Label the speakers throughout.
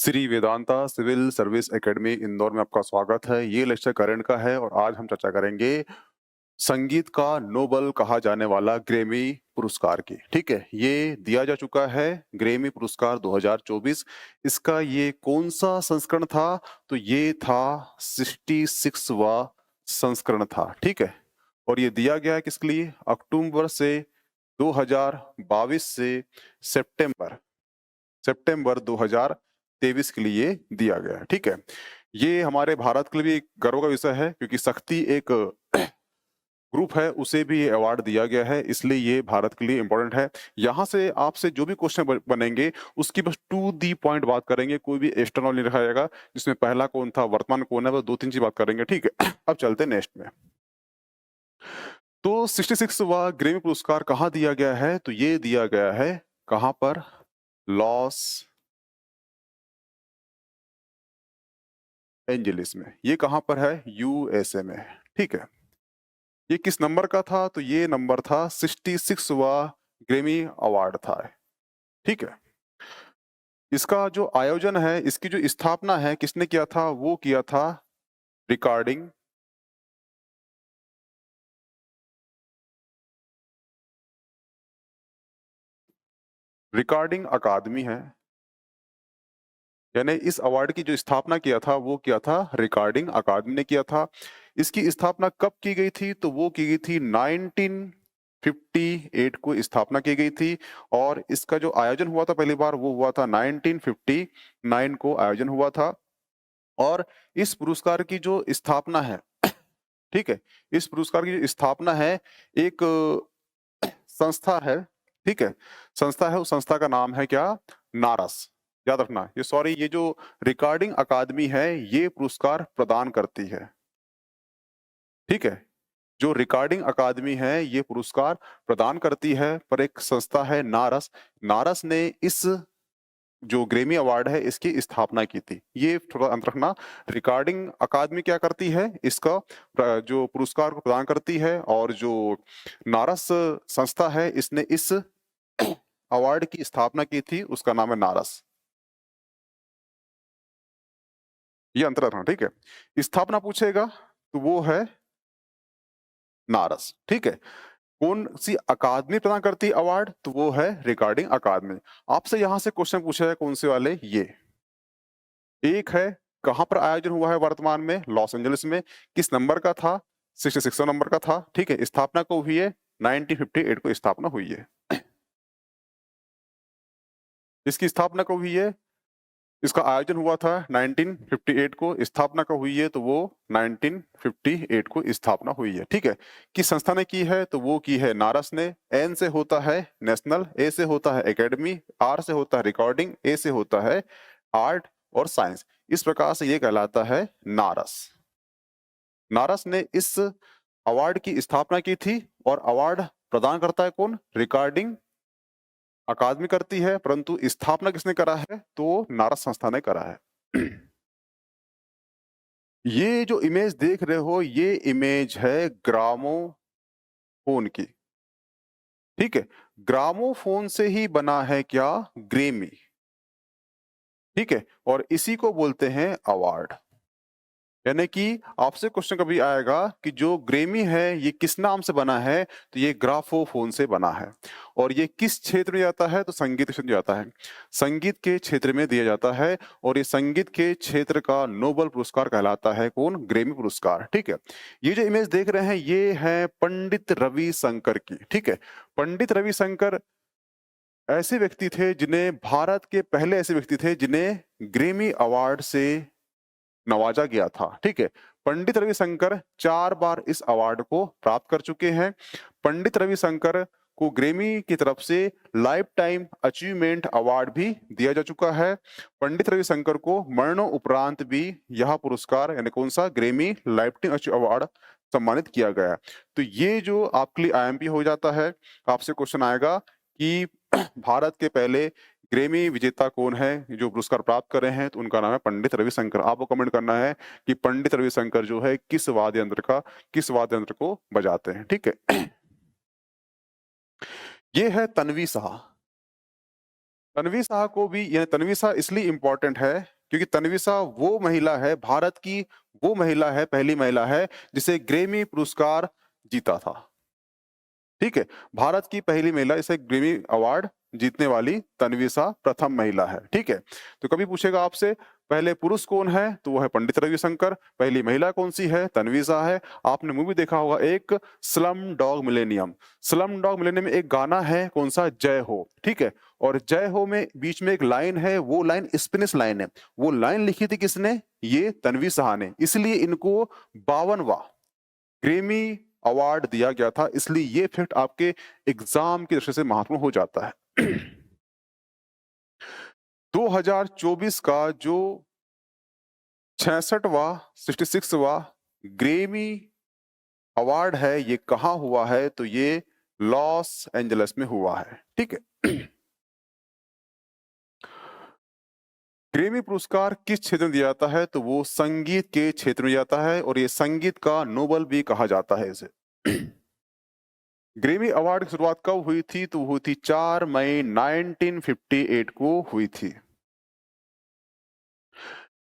Speaker 1: Shri Vedanta civil service academy Indore में आपका स्वागत है। ये लेक्चर करंट का है और आज हम चर्चा करेंगे संगीत का नोबेल कहा जाने वाला ग्रैमी पुरस्कार की। ठीक है, ये दिया जा चुका है ग्रैमी पुरस्कार 2024। इसका ये कौन सा संस्करण था? तो ये था 66वां संस्करण था। ठीक है, और ये दिया गया है किसके लिए? अक्टूबर से 2022 से सितंबर सितंबर 2023 के लिए दिया गया है। ठीक है, ये हमारे भारत के लिए भी एक गर्व का विषय है क्योंकि शक्ति एक ग्रुप है, उसे भी ये अवार्ड दिया गया है, इसलिए ये भारत के लिए इंपॉर्टेंट है। यहाँ से आपसे जो भी क्वेश्चन बनेंगे उसकी बस टू दी पॉइंट बात करेंगे, कोई भी एक्सटर्नल नहीं रखा जाएगा। जिसमें पहला कौन था, वर्तमान कौन है, बस दो तीन चीज बात करेंगे। ठीक है, अब चलते हैं नेक्स्ट में। तो 66वां ग्रैमी पुरस्कार कहाँ दिया गया है? तो ये दिया गया है कहाँ पर? लॉस एंजलिस में। ये कहां पर है? यूएसए में। ठीक है, ये किस नंबर का था? तो ये नंबर था 66वां ग्रैमी अवार्ड था। ठीक है, इसका जो आयोजन है, इसकी जो स्थापना है, किसने किया था? वो किया था रिकॉर्डिंग रिकॉर्डिंग अकादमी है। यानी इस अवार्ड की जो स्थापना किया था वो किया था रिकॉर्डिंग अकादमी ने किया था। इसकी स्थापना कब की गई थी? तो वो की गई थी 1958 को स्थापना की गई थी। और इसका जो आयोजन हुआ था पहली बार वो हुआ था 1959 को आयोजन हुआ था। और इस पुरस्कार की जो स्थापना है, ठीक है, इस पुरस्कार की जो स्थापना है एक संस्था है। ठीक है, संस्था है, उस संस्था का नाम है क्या? नारस। याद रखना, ये जो रिकॉर्डिंग अकादमी है ये पुरस्कार प्रदान करती है। ठीक है, जो रिकॉर्डिंग अकादमी है ये पुरस्कार प्रदान करती है, पर एक संस्था है नारस। नारस ने इस जो ग्रैमी अवार्ड है इसकी स्थापना की थी। ये थोड़ा अंतर रखना। रिकॉर्डिंग अकादमी क्या करती है? इसका जो पुरस्कार को प्रदान करती है, और जो नारस संस्था है इसने इस अवार्ड की स्थापना की थी, उसका नाम है नारस। ये अंतर रखना। ठीक है, स्थापना पूछेगा तो वो है नारस। ठीक है, कौन सी अकादमी प्रदान करती है अवार्ड? तो वो है रिकॉर्डिंग अकादमी। आपसे यहां से क्वेश्चन पूछा है कौन से वाले? ये एक है कहां पर आयोजन हुआ है वर्तमान में? लॉस एंजलिस में। किस नंबर का था? 66 नंबर का था। ठीक है, स्थापना को हुई है 1958 को स्थापना हुई है। इसकी स्थापना को हुई है, इसका आयोजन हुआ था 1958 को, स्थापना का हुई है तो वो 1958 को स्थापना हुई है। ठीक है, किस संस्था ने की है? तो वो की है नारस ने। एन से होता है नेशनल, ए से होता है एकेडमी, आर से होता है रिकॉर्डिंग, ए से होता है आर्ट और साइंस। इस प्रकार से ये कहलाता है नारस। नारस ने इस अवार्ड की स्थापना की थी और अवार्ड प्रदान करता है कौन? रिकॉर्डिंग अकादमी करती है, परंतु स्थापना किसने करा है? तो नारद संस्था ने करा है। ये जो इमेज देख रहे हो ये इमेज है ग्रामोफोन की। ठीक है, ग्रामोफोन से ही बना है क्या? ग्रैमी। ठीक है, और इसी को बोलते हैं अवार्ड। यानी कि आपसे क्वेश्चन कभी आएगा कि जो ग्रैमी है ये किस नाम से बना है? तो ये ग्राफोफोन से बना है। और ये किस क्षेत्र में जाता है? तो संगीत क्षेत्र में जाता है। संगीत के क्षेत्र में दिया जाता है, और ये संगीत के क्षेत्र का नोबेल पुरस्कार कहलाता है कौन? ग्रैमी पुरस्कार। ठीक है, ये जो इमेज देख रहे हैं ये है पंडित रविशंकर की। ठीक है, पंडित रविशंकर ऐसे व्यक्ति थे जिन्हें भारत के पहले ऐसे व्यक्ति थे जिन्हें ग्रैमी अवार्ड से नवाजा गया था। ठीक है, पंडित रविशंकर 4 बार इस अवार्ड को प्राप्त कर चुके हैं। पंडित रविशंकर को ग्रैमी की तरफ से लाइफ टाइम अचीवमेंट अवार्ड भी दिया जा चुका है। पंडित रविशंकर को मरणों उपरांत भी यह पुरस्कार यानी कौन सा? Grammy life time achieve award सम्मानित किया गया। तो ये जो आपके लिए आईएमपी हो जाता है, आपसे क्वेश्चन आएगा कि भारत के पहले ग्रैमी विजेता कौन है जो पुरस्कार प्राप्त कर रहे हैं? तो उनका नाम है पंडित रविशंकर। आपको कमेंट करना है कि पंडित रविशंकर जो है किस वाद्य यंत्र को बजाते हैं। ठीक है, ये है तन्वी शाह। तन्वी शाह को भी, यानी तन्वी शाह इसलिए इंपॉर्टेंट है क्योंकि तन्विसा वो महिला है, भारत की वो महिला है, पहली महिला है जिसे ग्रेमी पुरस्कार जीता था। ठीक है, भारत की पहली महिला इसे ग्रेमी अवार्ड जीतने वाली तन्विसा प्रथम महिला है। ठीक है, तो कभी पूछेगा आपसे पहले पुरुष कौन है, तो वो है पंडित रविशंकर। पहली महिला कौन सी है, तन्विसा है। आपने मूवी देखा होगा एक, slum dog millennium. Slum dog millennium में एक गाना है, कौन सा, जय हो। ठीक है, और जय हो में बीच में एक लाइन है, वो लाइन स्पेनिश लाइन है। वो लाइन लिखी थी किसने, ये तन्विसा ने, इसलिए इनको 52वां ग्रेमी अवार्ड दिया गया था। इसलिए ये फैक्ट आपके एग्जाम की दृष्टि से महत्वपूर्ण हो जाता है। 2024 का जो 66वां ग्रेमी अवार्ड है, ये कहाँ हुआ है, तो ये लॉस एंजल्स में हुआ है। ठीक है, ग्रेमी पुरस्कार किस क्षेत्र में दिया जाता है, तो वो संगीत के क्षेत्र में जाता है, और ये संगीत का नोबेल भी कहा जाता है इसे। ग्रेमी अवार्ड की शुरुआत कब हुई थी, तो हुई थी 4 मई 1958 को हुई थी।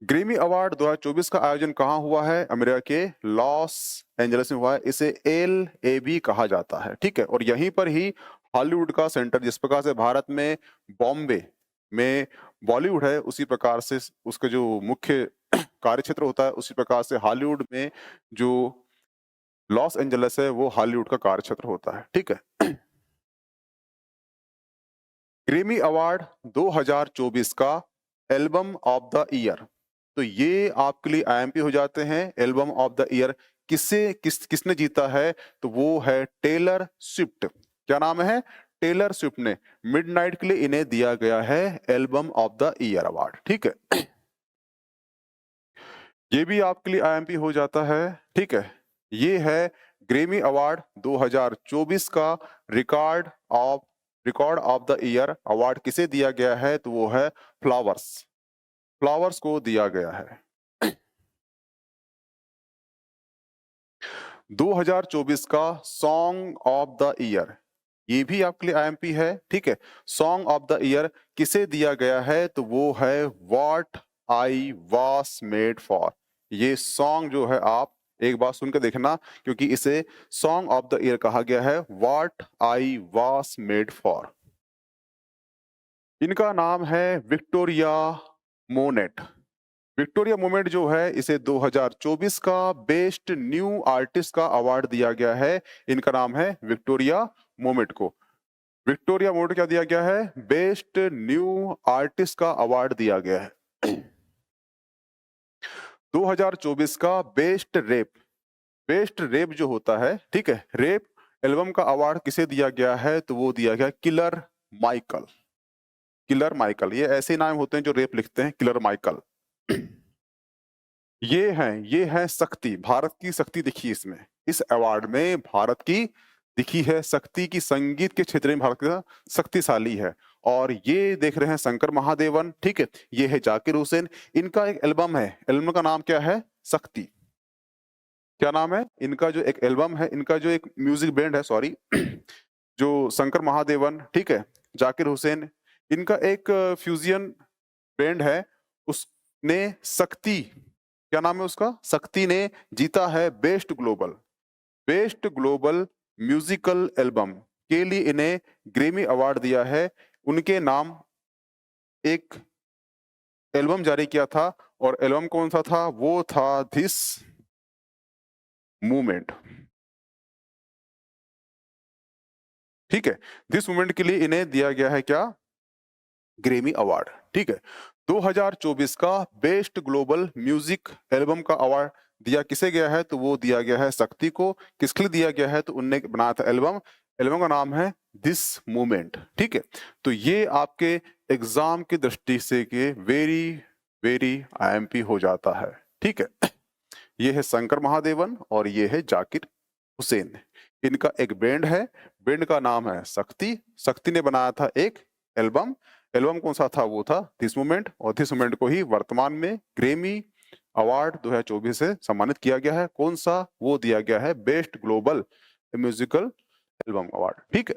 Speaker 1: ग्रेमी अवार्ड 2024 का आयोजन कहाँ हुआ है, अमेरिका के लॉस एंजल्स में हुआ है। इसे LAB कहा जाता है। ठीक है, और यहीं पर ही हॉलीवुड का सेंटर, जिस प्रकार से भारत में बॉम्बे में बॉलीवुड है, उसी प्रकार से उसका जो मुख्य कार्य क्षेत्र होता है, उसी प्रकार से हॉलीवुड में जो लॉस एंजल्स है, वो हॉलीवुड का कार्य क्षेत्र होता है। ठीक है, ग्रेमी अवार्ड 2024 का एल्बम ऑफ द ईयर, तो ये आपके लिए IMP हो जाते हैं। एल्बम ऑफ द ईयर किसने जीता है, तो वो है टेलर स्विफ्ट। क्या नाम है, टेलर स्विफ्ट ने मिडनाइट के लिए इन्हें दिया गया है album of the year award. ठीक है, ये भी आपके लिए IMP हो जाता है। ठीक है, ये है ग्रेमी अवार्ड 2024 का record of the year award किसे दिया गया है, तो वो है फ्लावर्स को दिया गया है। 2024 का सॉन्ग ऑफ द ईयर, ये भी आपके लिए IMP है। ठीक है, सॉन्ग ऑफ द ईयर किसे दिया गया है, तो वो है व्हाट आई वास मेड फॉर। ये सॉन्ग जो है, आप एक बार सुन के देखना, क्योंकि इसे सॉन्ग ऑफ द ईयर कहा गया है, व्हाट आई वास मेड फॉर। इनका नाम है विक्टोरिया मोनेट। विक्टोरिया मोमेंट जो है, इसे 2024 का बेस्ट न्यू आर्टिस्ट का अवार्ड दिया गया है। इनका नाम है विक्टोरिया मोमेंट को। विक्टोरिया मोमेंट क्या दिया गया है, बेस्ट न्यू आर्टिस्ट का अवार्ड दिया गया है। 2024 का बेस्ट रेप जो होता है, ठीक है, रेप एल्बम का अवार्ड किसे दिया गया है, तो वो दिया गया किलर माइकल। ये ऐसे नाम होते हैं जो रेप लिखते हैं, किलर माइकल। ये है शक्ति, भारत की शक्ति दिखी इसमें, इस अवार्ड में भारत की दिखी है शक्ति की, संगीत के क्षेत्र में भारत का शक्तिशाली है। और ये देख रहे हैं शंकर महादेवन। ठीक है, ये है जाकिर हुसैन। इनका एक एल्बम है, एल्बम का नाम क्या है, शक्ति। क्या नाम है इनका, जो एक एल्बम है, इनका जो एक म्यूजिक बैंड है, सॉरी, जो शंकर महादेवन, ठीक है, जाकिर हुसैन, इनका एक फ्यूजियन बैंड है, उसने शक्ति, क्या नाम है उसका, शक्ति ने जीता है बेस्ट ग्लोबल म्यूजिकल एल्बम के लिए इन्हें ग्रेमी अवार्ड दिया है। उनके नाम एक एल्बम जारी किया था, और एल्बम कौन सा था, वो था दिस मूवमेंट। ठीक है, दिस मूवमेंट के लिए इन्हें दिया गया है क्या, ग्रेमी अवार्ड। ठीक है, 2024 का बेस्ट ग्लोबल म्यूजिक एल्बम का अवार्ड दिया किसे गया है, तो वो दिया गया है शक्ति को। किसके लिए दिया गया है, तो उनने बनाया था एल्बम का नाम है दिस मूवमेंट। ठीक है, तो ये आपके एग्जाम की दृष्टि से के वेरी वेरी IMP हो जाता है। ठीक है, ये है शंकर महादेवन और ये है जाकिर हुसैन। इनका एक बैंड है, बैंड का नाम है शक्ति ने बनाया था एक एल्बम कौन सा था, वो था दिस मूवमेंट। और दिस मूवमेंट को ही वर्तमान में ग्रेमी अवार्ड 2024 से सम्मानित किया गया है। कौन सा, वो दिया गया है best global musical album award. ठीक है,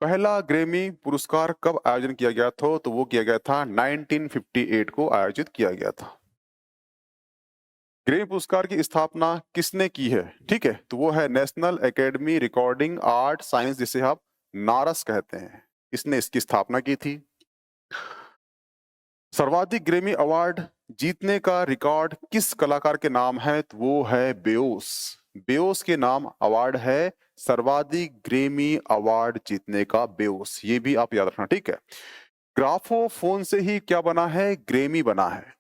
Speaker 1: पहला ग्रेमी पुरस्कार कब आयोजन किया गया था? तो वो किया गया था 1958 को आयोजित किया गया था। ग्रेमी पुरस्कार की स्थापना किसने की है? ठीक है, तो वो है national academy recording art science, जिसे आप नारस कहते हैं। इसने इसकी स्थापना की थी। सर्वाधिक ग्रेमी अवार्ड जीतने का रिकॉर्ड किस कलाकार के नाम है? तो वो है बेओस। बेओस के नाम अवार्ड है सर्वाधिक ग्रेमी अवार्ड जीतने का, बेओस। ये भी आप याद रखना, ठीक है। ग्राफोफोन से ही क्या बना है? ग्रेमी बना है।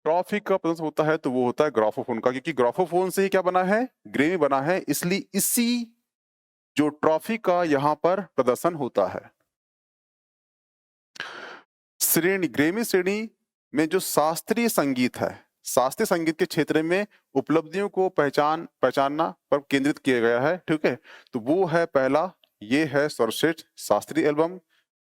Speaker 1: ट्रॉफी का प्रदर्शन होता है तो वो होता है ग्राफोफोन का, क्योंकि ग्राफोफोन से ही क्या बना है? ग्रेमी बना है। इसलिए इसी जो ट्रॉफी का यहाँ पर प्रदर्शन होता है। श्रेणी, ग्रेमी श्रेणी में जो शास्त्रीय संगीत है, शास्त्रीय संगीत के क्षेत्र में उपलब्धियों को पहचानना पर केंद्रित किया गया है, ठीक है। तो वो है पहला, ये है सर्वश्रेष्ठ शास्त्रीय एल्बम।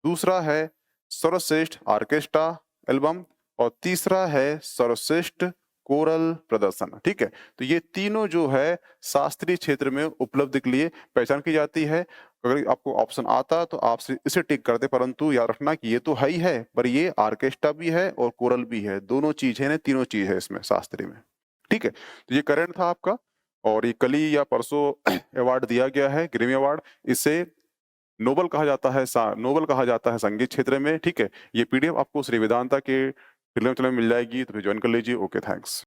Speaker 1: दूसरा है सर्वश्रेष्ठ ऑर्केस्ट्रा एल्बम और तीसरा है सर्वश्रेष्ठ कोरल प्रदर्शन, ठीक है। तो ये तीनों जो है शास्त्रीय क्षेत्र में उपलब्धि के लिए पहचान की जाती है। अगर आपको ऑप्शन आता तो आप इसे टिक कर दे, परंतु याद रखना कि ये तो है ही है, पर ये ऑर्केस्ट्रा भी है और कोरल भी है, दोनों चीज है ना, तीनों चीज है इसमें शास्त्रीय में, ठीक है। तो ये करंट था आपका, और ये कल ही या परसों अवार्ड दिया गया है, ग्रेमी अवार्ड। इसे नोबल कहा जाता है, नोबल कहा जाता है संगीत क्षेत्र में, ठीक है। ये पीडीएफ आपको श्री वेदांता के टेलीग्राम चैनल में मिल जाएगी, तो फिर ज्वाइन कर लीजिए। Okay, thanks.